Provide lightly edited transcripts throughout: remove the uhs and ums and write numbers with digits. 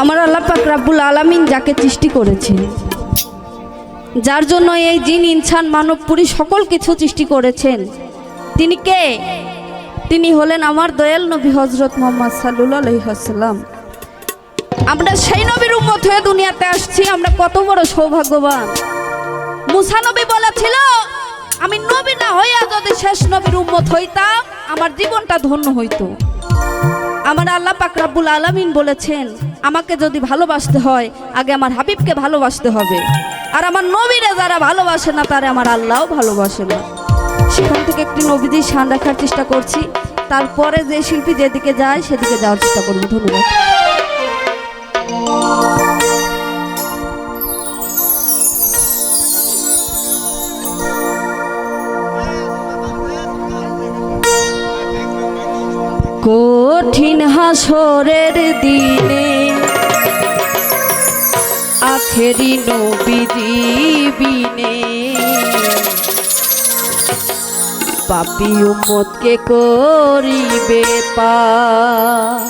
আমার আল্লাহ পাক রব্বুল আলামিন যাকে সৃষ্টি করেছেন, যার জন্য এই জিন ইনসান মানবপুরী সকল কিছু সৃষ্টি করেছেন, তিনি কে? তিনি হলেন আমার দয়াল নবী হযরত মুহাম্মদ সাল্লাল্লাহু আলাইহি ওয়াসাল্লাম। আমরা সেই নবীর উম্মত হয়ে দুনিয়াতে আসছি। আমরা কত বড় সৌভাগ্যবান। মুসা নবী বলেছিল, আমি নবী না হইয়া যদি শেষ নবীর উম্মত হইতাম আমার জীবনটা ধন্য হইতো। আমার আল্লাহ পাক রব্বুল আলামিন বলেছেন, আমাকে যদি ভালোবাসতে হয় আগে আমার হাবিবকে ভালোবাসতে হবে, আর আমার নবীরে যারা ভালোবাসে না তারা আমার আল্লাহও ভালোবাসে না। সেখান থেকে একটি নবীদের শান রাখার চেষ্টা করছি, তারপরে যে শিল্পী যেদিকে যায় সেদিকে যাওয়ার চেষ্টা করবো। ধন্যবাদ। কঠিন হাসরের দিনে আখেরি নবীজি বিনে পাপী উম্মতকে করিবে পার,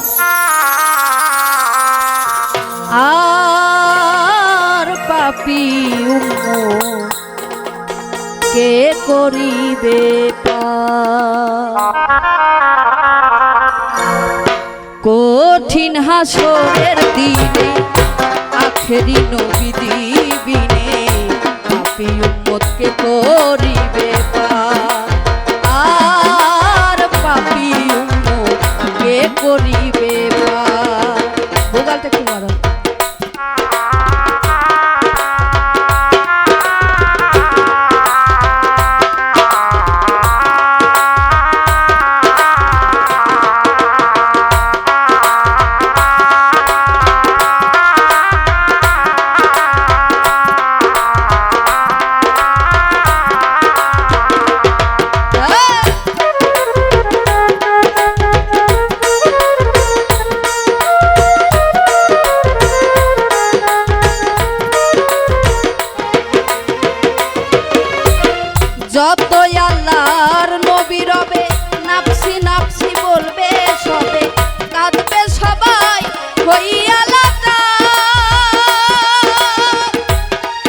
আর পাপী উম্মতকে করিবে পার। কঠিন হাসরের দিনে আখেরি নবীজি বিনে পাপী উম্মতকে করিবে পার, আর পাপী উম্মতকে করিবে পার। ভোগালটা কি মারো? যত আল্লাহর নবী রবে নাফসি নাফসি বলবে সবে, কাঁদবে সবাই হইয়া লাচার।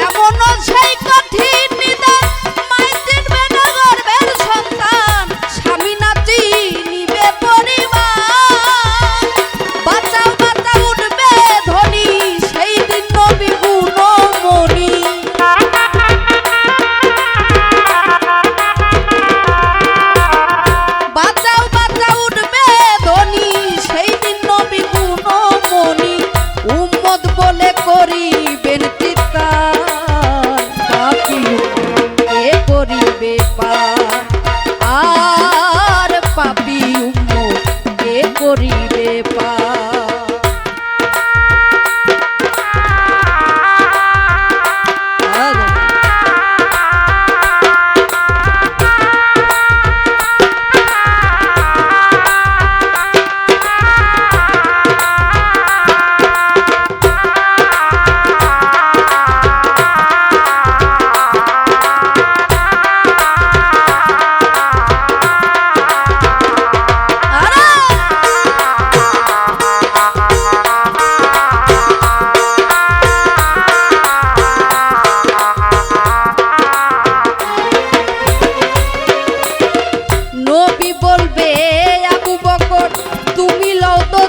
এমনও সেই কঠিন নিদান মায় চিনবে না গর্ভের সন্তান, স্বামী না চিনিবে পরিবার। বাঁচাও বাঁচাও উঠবে ধ্বনি সেই দিন নবী গুণমণি।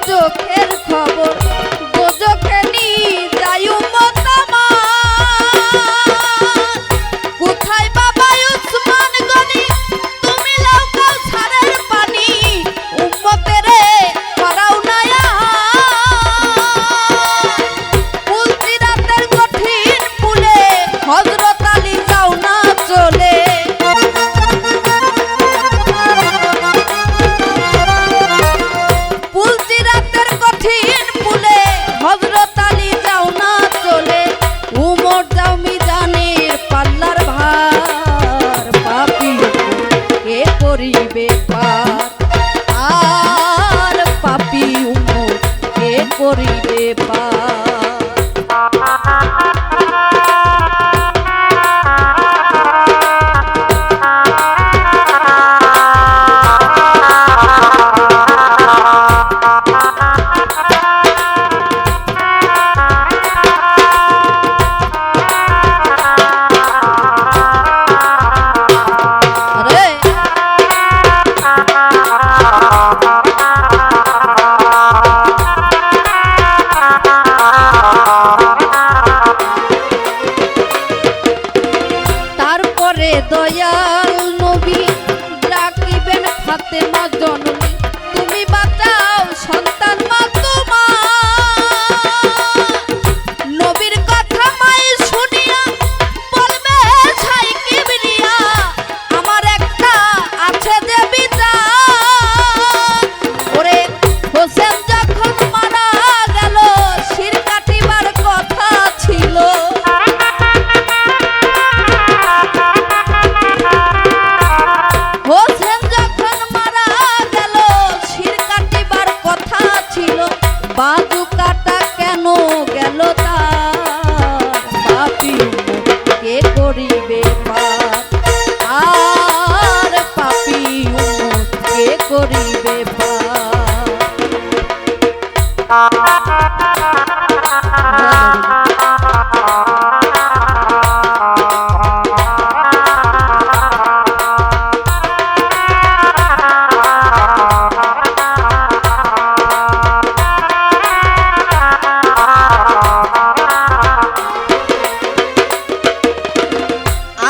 চোখের খবর গোজকে নি যাই উম্মত আমার, কোথায় বাবা উসমান গনি তুমি লাও কাউসারের পানি, উম্মতেরে করাও না পুলসি রাতের কঠিন পুলে হযরত আলী যাও না চলে। হযরত আলী যাও না চলে, উমর যাও মিজানের পাল্লার ভার, পাপী কে করিবে পার, আর পাপী উমর কে করিবে পার। ফাতেমা জননী তুমি বাঁচাও সন্তান মা তোমার নবীর কথা মাই শুনিয়া বলবে ছাই কিবরিয়া আমার একটা আছে যে বিচার ওরে হোসেন যখন মারা গেল শির কাটিবার কথা ছিল হোসেন যখন মারা গেল শির কাটিবার কথা ছিল বাজু কাটা কেন গেল তার পাপী উম্মত কে করিবে পার আর পাপী উম্মত কে করিবে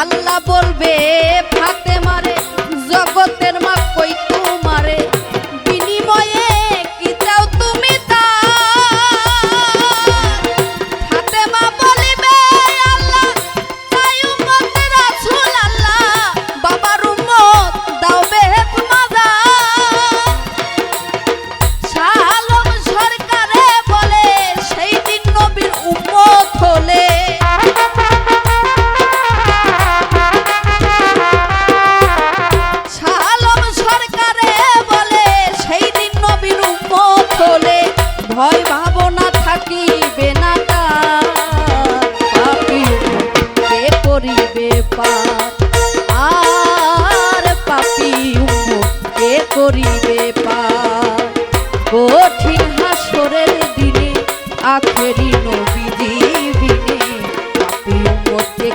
আল্লাহ বলবে ফাতেমারে জগতের মা কই তোমারে বিনিময়ে কি চাও তুমি তা ফাতেমা বলিবে আল্লাহ চাই উম্মতের রাসূল আল্লাহ বাবার উম্মত দাও বেহেত মাজা শাহ আলম সরকারে বলে সেই দিন নবীর উম্মত হলে ভয় ভাবনা থাকিবে না তার পাপী উম্মত কে করিবে পার আর পাপী উম্মত কে করিবে পার কঠিন হাসরের দিনে আখেরি নবীজি বিনে পাপী উম্মত কে